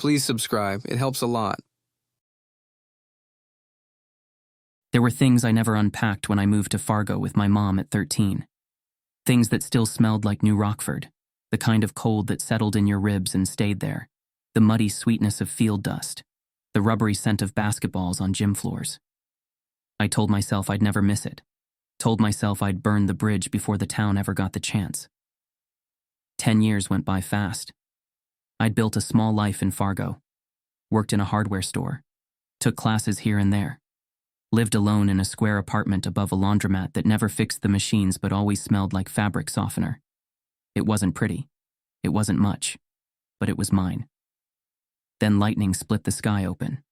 Please subscribe, it helps a lot. There were things I never unpacked when I moved to Fargo with my mom at 13. Things that still smelled like New Rockford, the kind of cold that settled in your ribs and stayed there, the muddy sweetness of field dust, the rubbery scent of basketballs on gym floors. I told myself I'd never miss it, told myself I'd burn the bridge before the town ever got the chance. 10 years went by fast. I'd built a small life in Fargo, worked in a hardware store, took classes here and there, lived alone in a square apartment above a laundromat that never fixed the machines but always smelled like fabric softener. It wasn't pretty. It wasn't much. But it was mine. Then lightning split the sky open.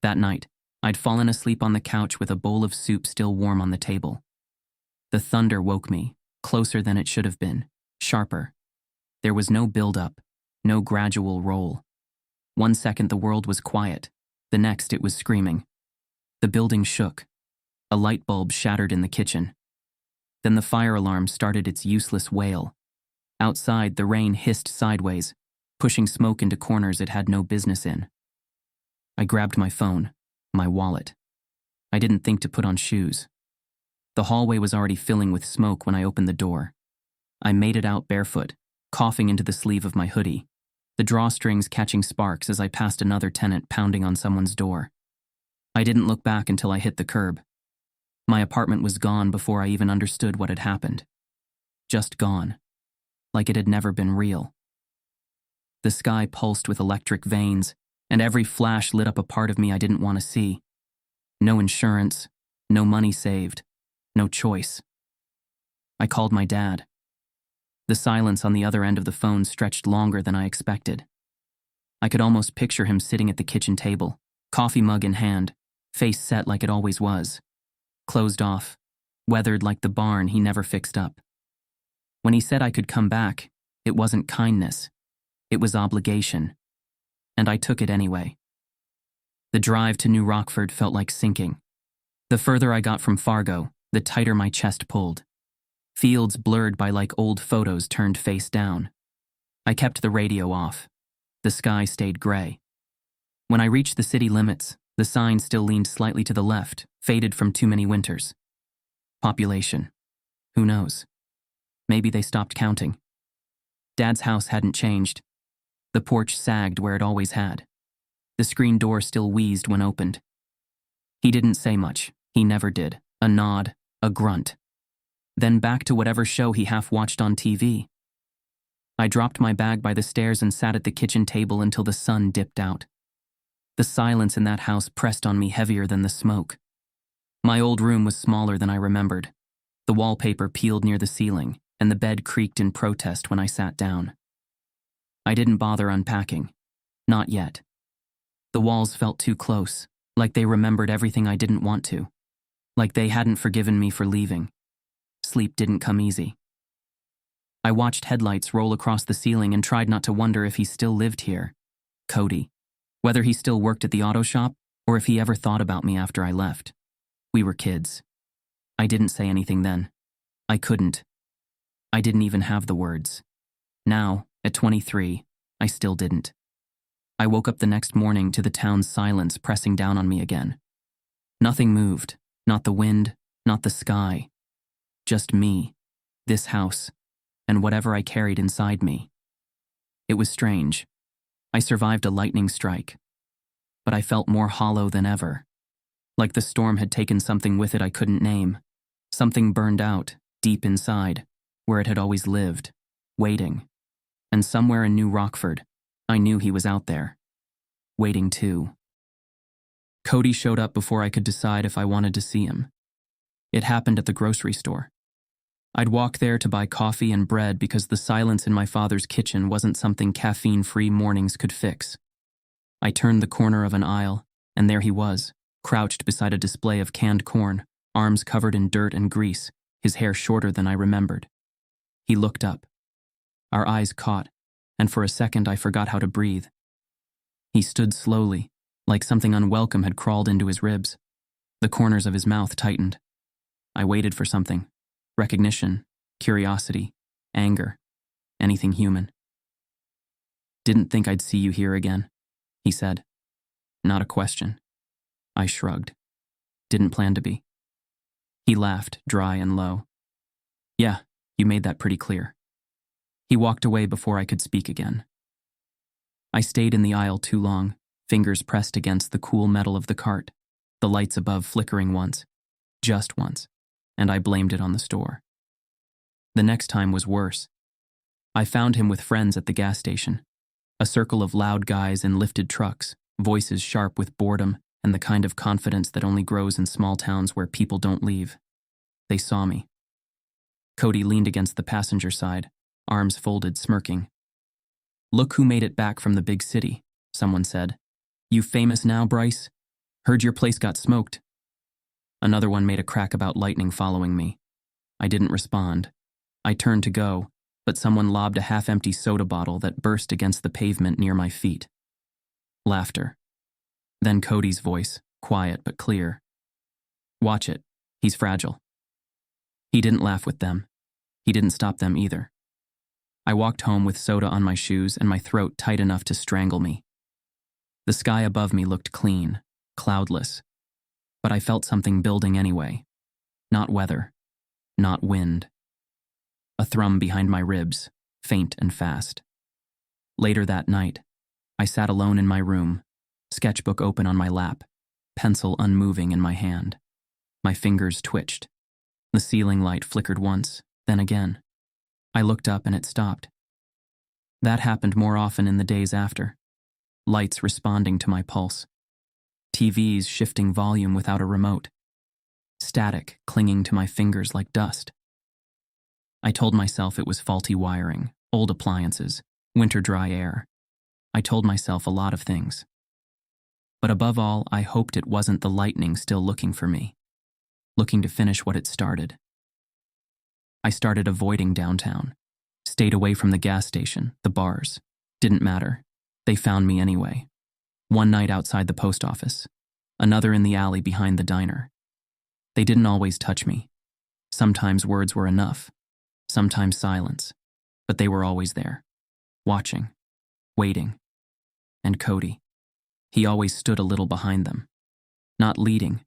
That night, I'd fallen asleep on the couch with a bowl of soup still warm on the table. The thunder woke me, closer than it should have been, sharper. There was no build-up, no gradual roll. 1 second the world was quiet, the next it was screaming. The building shook. A light bulb shattered in the kitchen. Then the fire alarm started its useless wail. Outside, the rain hissed sideways, pushing smoke into corners it had no business in. I grabbed my phone, my wallet. I didn't think to put on shoes. The hallway was already filling with smoke when I opened the door. I made it out barefoot, coughing into the sleeve of my hoodie, the drawstrings catching sparks as I passed another tenant pounding on someone's door. I didn't look back until I hit the curb. My apartment was gone before I even understood what had happened. Just gone. Like it had never been real. The sky pulsed with electric veins, and every flash lit up a part of me I didn't want to see. No insurance, no money saved, no choice. I called my dad. The silence on the other end of the phone stretched longer than I expected. I could almost picture him sitting at the kitchen table, coffee mug in hand, face set like it always was, closed off, weathered like the barn he never fixed up. When he said I could come back, it wasn't kindness, it was obligation, and I took it anyway. The drive to New Rockford felt like sinking. The further I got from Fargo, the tighter my chest pulled. Fields blurred by like old photos turned face down. I kept the radio off. The sky stayed gray. When I reached the city limits, the sign still leaned slightly to the left, faded from too many winters. Population. Who knows? Maybe they stopped counting. Dad's house hadn't changed. The porch sagged where it always had. The screen door still wheezed when opened. He didn't say much. He never did. A nod, a grunt. Then back to whatever show he half-watched on TV. I dropped my bag by the stairs and sat at the kitchen table until the sun dipped out. The silence in that house pressed on me heavier than the smoke. My old room was smaller than I remembered. The wallpaper peeled near the ceiling, and the bed creaked in protest when I sat down. I didn't bother unpacking. Not yet. The walls felt too close, like they remembered everything I didn't want to. Like they hadn't forgiven me for leaving. Sleep didn't come easy. I watched headlights roll across the ceiling and tried not to wonder if he still lived here. Cody. Whether he still worked at the auto shop, or if he ever thought about me after I left. We were kids. I didn't say anything then. I couldn't. I didn't even have the words. Now, at 23, I still didn't. I woke up the next morning to the town's silence pressing down on me again. Nothing moved, not the wind, not the sky. Just me, this house, and whatever I carried inside me. It was strange. I survived a lightning strike, but I felt more hollow than ever. Like the storm had taken something with it I couldn't name. Something burned out, deep inside, where it had always lived, waiting. And somewhere in New Rockford, I knew he was out there, waiting too. Cody showed up before I could decide if I wanted to see him. It happened at the grocery store. I'd walk there to buy coffee and bread because the silence in my father's kitchen wasn't something caffeine-free mornings could fix. I turned the corner of an aisle, and there he was, crouched beside a display of canned corn, arms covered in dirt and grease, his hair shorter than I remembered. He looked up. Our eyes caught, and for a second I forgot how to breathe. He stood slowly, like something unwelcome had crawled into his ribs. The corners of his mouth tightened. I waited for something. Recognition, curiosity, anger, anything human. Didn't think I'd see you here again. he said. Not a question. I shrugged. Didn't plan to be. He laughed, dry and low. Yeah, you made that pretty clear. He walked away before I could speak again. I stayed in the aisle too long, fingers pressed against the cool metal of the cart, the lights above flickering once, just once, and I blamed it on the store. The next time was worse. I found him with friends at the gas station, a circle of loud guys in lifted trucks, voices sharp with boredom and the kind of confidence that only grows in small towns where people don't leave. They saw me. Cody leaned against the passenger side, arms folded, smirking. Look who made it back from the big city, someone said. You famous now, Bryce? Heard your place got smoked. Another one made a crack about lightning following me. I didn't respond. I turned to go, but someone lobbed a half-empty soda bottle that burst against the pavement near my feet. Laughter. Then Cody's voice, quiet but clear. Watch it. He's fragile. He didn't laugh with them. He didn't stop them either. I walked home with soda on my shoes and my throat tight enough to strangle me. The sky above me looked clean, cloudless, but I felt something building anyway. Not weather, not wind. A thrum behind my ribs, faint and fast. Later that night, I sat alone in my room, sketchbook open on my lap, pencil unmoving in my hand. My fingers twitched. The ceiling light flickered once, then again. I looked up and it stopped. That happened more often in the days after. Lights responding to my pulse. TVs shifting volume without a remote. Static clinging to my fingers like dust. I told myself it was faulty wiring, old appliances, winter dry air. I told myself a lot of things. But above all, I hoped it wasn't the lightning still looking for me, looking to finish what it started. I started avoiding downtown, stayed away from the gas station, the bars. Didn't matter. They found me anyway. One night outside the post office, another in the alley behind the diner. They didn't always touch me. Sometimes words were enough, sometimes silence, but they were always there, watching, waiting. And Cody, he always stood a little behind them, not leading,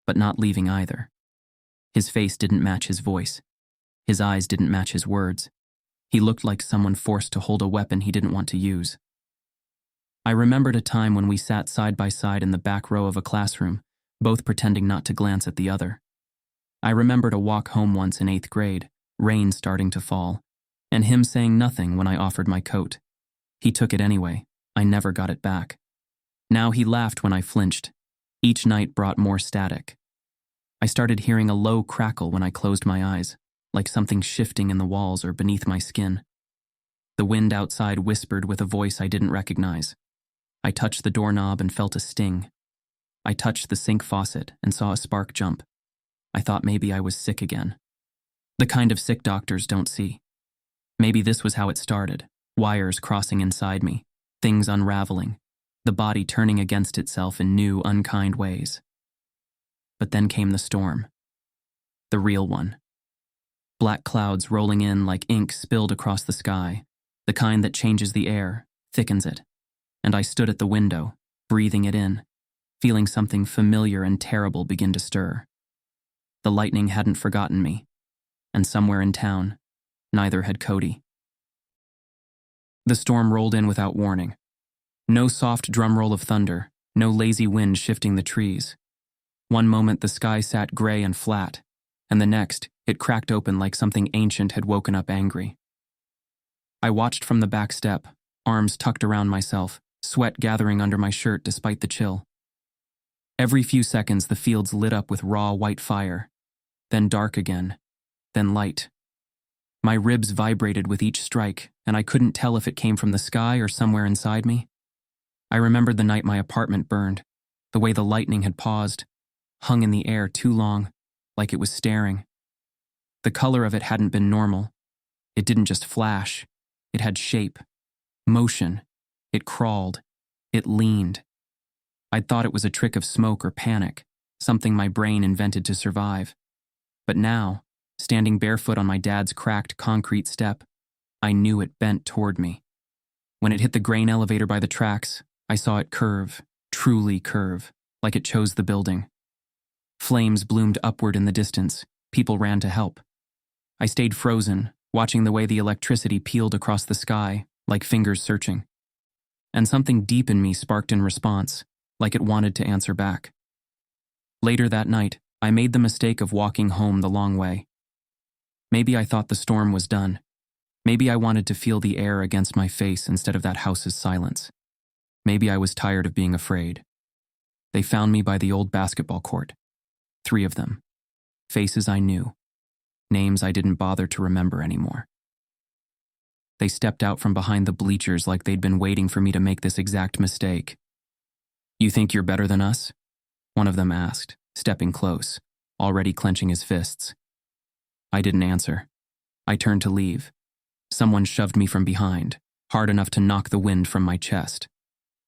but not leaving either. His face didn't match his voice. His eyes didn't match his words. He looked like someone forced to hold a weapon he didn't want to use. I remembered a time when we sat side by side in the back row of a classroom, both pretending not to glance at the other. I remembered a walk home once in 8th grade, rain starting to fall, and him saying nothing when I offered my coat. He took it anyway. I never got it back. Now he laughed when I flinched. Each night brought more static. I started hearing a low crackle when I closed my eyes, like something shifting in the walls or beneath my skin. The wind outside whispered with a voice I didn't recognize. I touched the doorknob and felt a sting. I touched the sink faucet and saw a spark jump. I thought maybe I was sick again. The kind of sick doctors don't see. Maybe this was how it started, wires crossing inside me, things unraveling, the body turning against itself in new, unkind ways. But then came the storm. The real one. Black clouds rolling in like ink spilled across the sky, the kind that changes the air, thickens it. And I stood at the window, breathing it in, feeling something familiar and terrible begin to stir. The lightning hadn't forgotten me, and somewhere in town, neither had Cody. The storm rolled in without warning. No soft drumroll of thunder, no lazy wind shifting the trees. One moment the sky sat gray and flat, and the next, it cracked open like something ancient had woken up angry. I watched from the back step, arms tucked around myself, sweat gathering under my shirt despite the chill. Every few seconds the fields lit up with raw white fire, then dark again, then light. My ribs vibrated with each strike, and I couldn't tell if it came from the sky or somewhere inside me. I remembered the night my apartment burned, the way the lightning had paused, hung in the air too long, like it was staring. The color of it hadn't been normal. It didn't just flash. It had shape, motion. It crawled. It leaned. I'd thought it was a trick of smoke or panic, something my brain invented to survive. But now, standing barefoot on my dad's cracked concrete step, I knew it bent toward me. When it hit the grain elevator by the tracks, I saw it curve, truly curve, like it chose the building. Flames bloomed upward in the distance. People ran to help. I stayed frozen, watching the way the electricity peeled across the sky, like fingers searching. And something deep in me sparked in response, like it wanted to answer back. Later that night, I made the mistake of walking home the long way. Maybe I thought the storm was done. Maybe I wanted to feel the air against my face instead of that house's silence. Maybe I was tired of being afraid. They found me by the old basketball court. 3 of them. Faces I knew. Names I didn't bother to remember anymore. They stepped out from behind the bleachers like they'd been waiting for me to make this exact mistake. "You think you're better than us?" one of them asked, stepping close, already clenching his fists. I didn't answer. I turned to leave. Someone shoved me from behind, hard enough to knock the wind from my chest.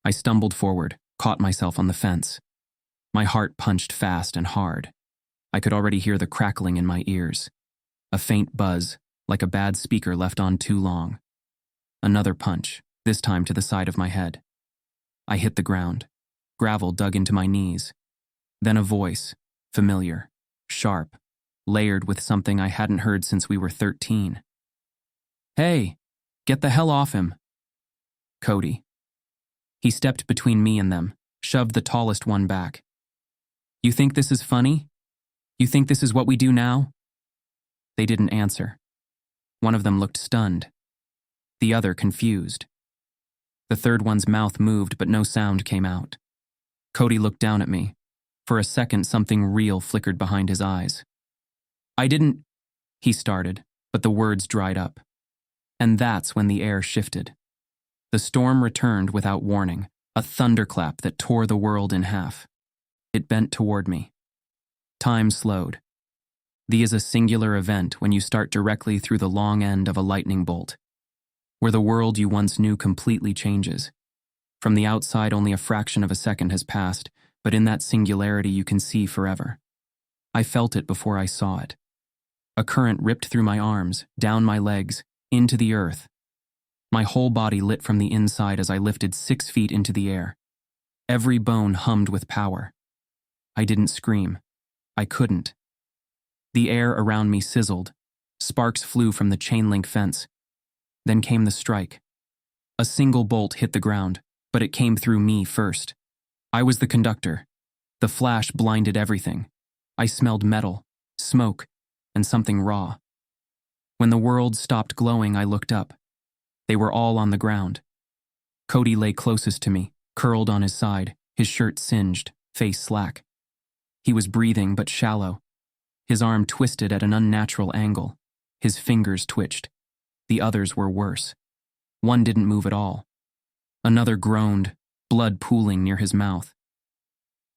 I stumbled forward, caught myself on the fence. My heart punched fast and hard. I could already hear the crackling in my ears. A faint buzz, like a bad speaker left on too long. Another punch, this time to the side of my head. I hit the ground. Gravel dug into my knees. Then a voice, familiar, sharp, layered with something I hadn't heard since we were 13. "Hey, get the hell off him." Cody. He stepped between me and them, shoved the tallest one back. "You think this is funny? You think this is what we do now?" They didn't answer. One of them looked stunned. The other confused. The third one's mouth moved, but no sound came out. Cody looked down at me. For a second, something real flickered behind his eyes. "I didn't," he started, but the words dried up. And that's when the air shifted. The storm returned without warning, a thunderclap that tore the world in half. It bent toward me. Time slowed. The is a singular event when you start directly through the long end of a lightning bolt, where the world you once knew completely changes. From the outside, only a fraction of a second has passed, but in that singularity you can see forever. I felt it before I saw it. A current ripped through my arms, down my legs, into the earth. My whole body lit from the inside as I lifted 6 feet into the air. Every bone hummed with power. I didn't scream. I couldn't. The air around me sizzled. Sparks flew from the chain-link fence. Then came the strike. A single bolt hit the ground, but it came through me first. I was the conductor. The flash blinded everything. I smelled metal, smoke, and something raw. When the world stopped glowing, I looked up. They were all on the ground. Cody lay closest to me, curled on his side, his shirt singed, face slack. He was breathing, but shallow. His arm twisted at an unnatural angle. His fingers twitched. The others were worse. One didn't move at all. Another groaned, blood pooling near his mouth.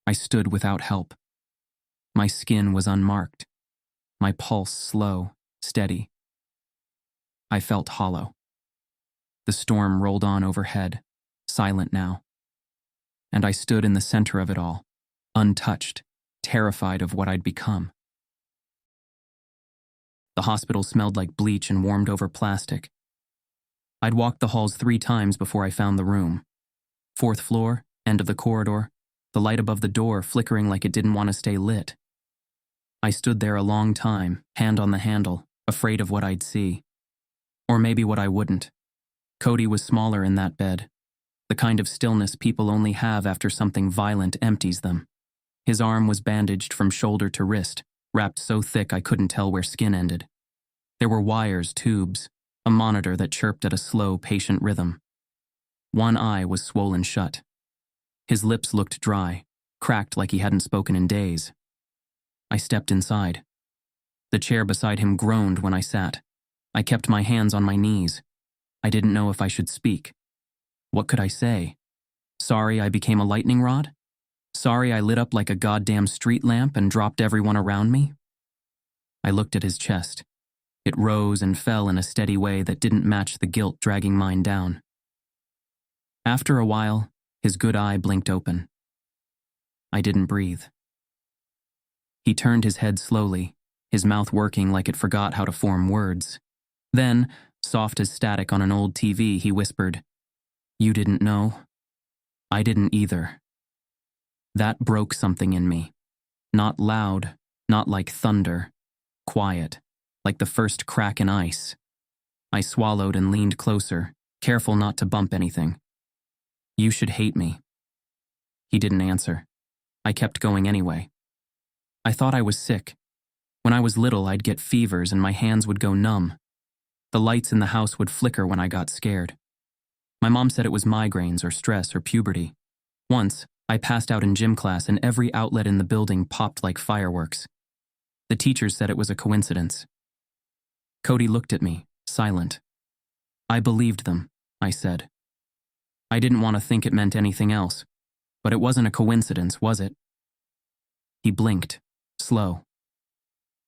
I stood without help. My skin was unmarked. My pulse slow, steady. I felt hollow. The storm rolled on overhead, silent now. And I stood in the center of it all, untouched, terrified of what I'd become. The hospital smelled like bleach and warmed over plastic. I'd walked the halls 3 times before I found the room. 4th floor, end of the corridor, the light above the door flickering like it didn't want to stay lit. I stood there a long time, hand on the handle, afraid of what I'd see. Or maybe what I wouldn't. Cody was smaller in that bed, the kind of stillness people only have after something violent empties them. His arm was bandaged from shoulder to wrist, wrapped so thick I couldn't tell where skin ended. There were wires, tubes, a monitor that chirped at a slow, patient rhythm. One eye was swollen shut. His lips looked dry, cracked like he hadn't spoken in days. I stepped inside. The chair beside him groaned when I sat. I kept my hands on my knees. I didn't know if I should speak. What could I say? Sorry I became a lightning rod? Sorry I lit up like a goddamn street lamp and dropped everyone around me? I looked at his chest. It rose and fell in a steady way that didn't match the guilt dragging mine down. After a while, his good eye blinked open. I didn't breathe. He turned his head slowly, his mouth working like it forgot how to form words. Then, soft as static on an old TV, he whispered, "You didn't know?" I didn't either. That broke something in me. Not loud, not like thunder. Quiet, like the first crack in ice. I swallowed and leaned closer, careful not to bump anything. You should hate me. He didn't answer. I kept going anyway. I thought I was sick. When I was little, I'd get fevers and my hands would go numb. The lights in the house would flicker when I got scared. My mom said it was migraines or stress or puberty. Once, I passed out in gym class and every outlet in the building popped like fireworks. The teachers said it was a coincidence. Cody looked at me, silent. I believed them, I said. I didn't want to think it meant anything else, but it wasn't a coincidence, was it? He blinked, slow.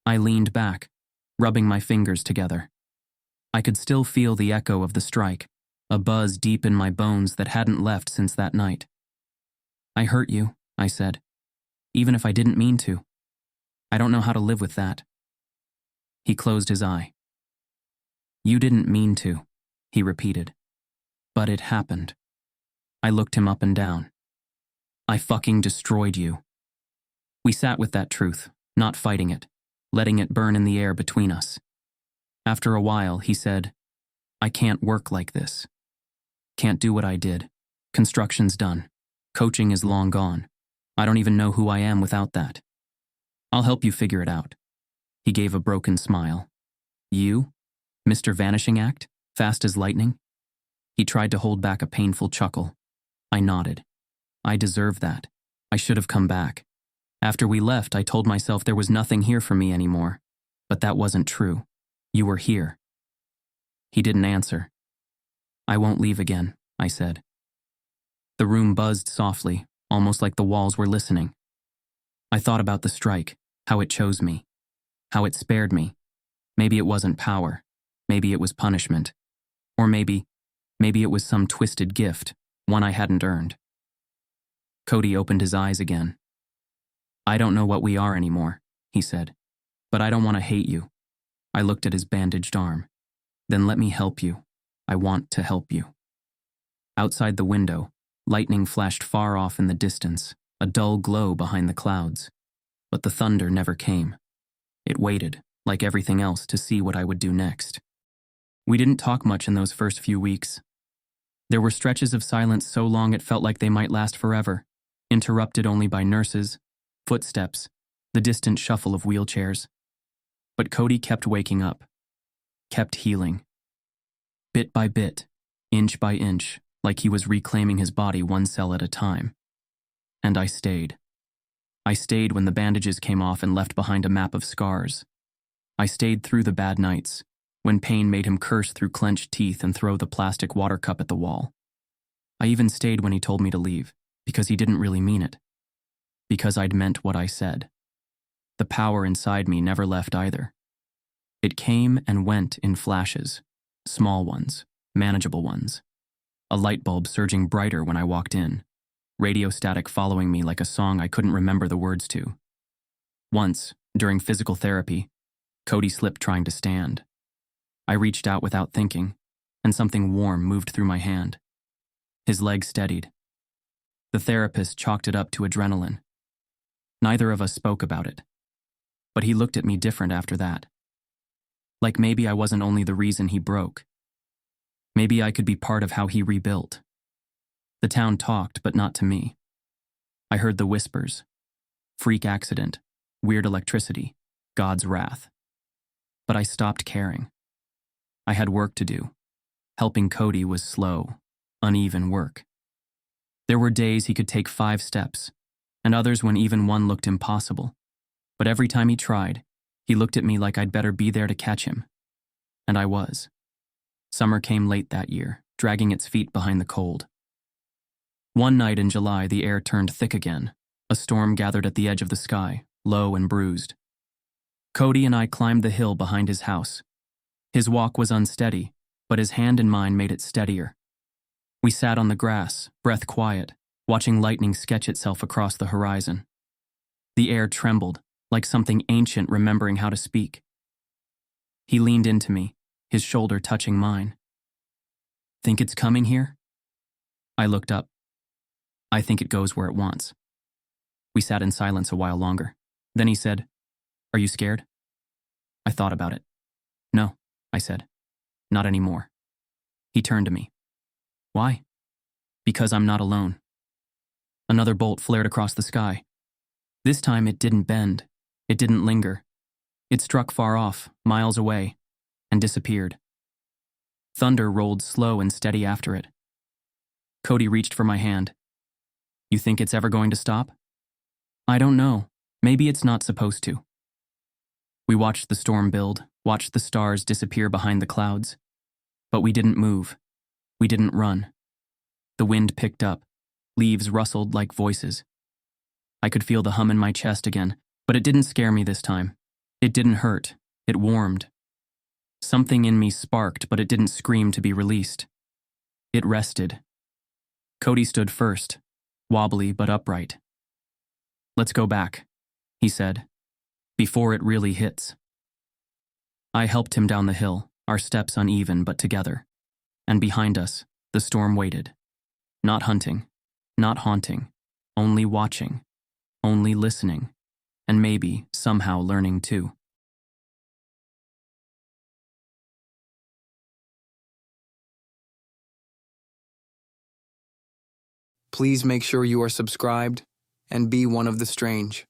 I leaned back, rubbing my fingers together. I could still feel the echo of the strike, a buzz deep in my bones that hadn't left since that night. I hurt you, I said, even if I didn't mean to. I don't know how to live with that. He closed his eye. You didn't mean to, he repeated. But it happened. I looked him up and down. I fucking destroyed you. We sat with that truth, not fighting it, letting it burn in the air between us. After a while, he said, I can't work like this. Can't do what I did. Construction's done. Coaching is long gone. I don't even know who I am without that. I'll help you figure it out. He gave a broken smile. You? Mr. Vanishing Act? Fast as lightning? He tried to hold back a painful chuckle. I nodded. I deserved that. I should have come back. After we left, I told myself there was nothing here for me anymore. But that wasn't true. You were here. He didn't answer. I won't leave again, I said. The room buzzed softly, almost like the walls were listening. I thought about the strike, how it chose me, how it spared me. Maybe it wasn't power. Maybe it was punishment. Or maybe it was some twisted gift, one I hadn't earned. Cody opened his eyes again. I don't know what we are anymore, he said, but I don't want to hate you. I looked at his bandaged arm. Then let me help you. I want to help you. Outside the window, lightning flashed far off in the distance, a dull glow behind the clouds. But the thunder never came. It waited, like everything else, to see what I would do next. We didn't talk much in those first few weeks. There were stretches of silence so long it felt like they might last forever, interrupted only by nurses, footsteps, the distant shuffle of wheelchairs. But Cody kept waking up, kept healing. Bit by bit, inch by inch, like he was reclaiming his body one cell at a time. And I stayed. I stayed when the bandages came off and left behind a map of scars. I stayed through the bad nights, when pain made him curse through clenched teeth and throw the plastic water cup at the wall. I even stayed when he told me to leave, because he didn't really mean it. Because I'd meant what I said. The power inside me never left either. It came and went in flashes, small ones, manageable ones. A light bulb surging brighter when I walked in, radio static following me like a song I couldn't remember the words to. Once, during physical therapy, Cody slipped trying to stand. I reached out without thinking, and something warm moved through my hand. His leg steadied. The therapist chalked it up to adrenaline. Neither of us spoke about it. But he looked at me different after that. Like maybe I wasn't only the reason he broke. Maybe I could be part of how he rebuilt. The town talked, but not to me. I heard the whispers. Freak accident, weird electricity, God's wrath. But I stopped caring. I had work to do. Helping Cody was slow, uneven work. There were days he could take 5 steps, and others when even one looked impossible. But every time he tried, he looked at me like I'd better be there to catch him. And I was. Summer came late that year, dragging its feet behind the cold. One night in July, the air turned thick again. A storm gathered at the edge of the sky, low and bruised. Cody and I climbed the hill behind his house. His walk was unsteady, but his hand in mine made it steadier. We sat on the grass, breath quiet, watching lightning sketch itself across the horizon. The air trembled, like something ancient remembering how to speak. He leaned into me, his shoulder touching mine. Think it's coming here? I looked up. I think it goes where it wants. We sat in silence a while longer. Then he said, "Are you scared?" I thought about it. "No," I said. "Not anymore." He turned to me. "Why?" "Because I'm not alone." Another bolt flared across the sky. This time it didn't bend. It didn't linger. It struck far off, miles away, and disappeared. Thunder rolled slow and steady after it. Cody reached for my hand. "You think it's ever going to stop?" "I don't know. Maybe it's not supposed to." We watched the storm build, watched the stars disappear behind the clouds. But we didn't move. We didn't run. The wind picked up. Leaves rustled like voices. I could feel the hum in my chest again, but it didn't scare me this time. It didn't hurt. It warmed. Something in me sparked, but it didn't scream to be released. It rested. Cody stood first, wobbly but upright. "Let's go back," he said, "before it really hits." I helped him down the hill, our steps uneven but together. And behind us, the storm waited. Not hunting, not haunting, only watching, only listening, and maybe somehow learning too. Please make sure you are subscribed and be one of the strange.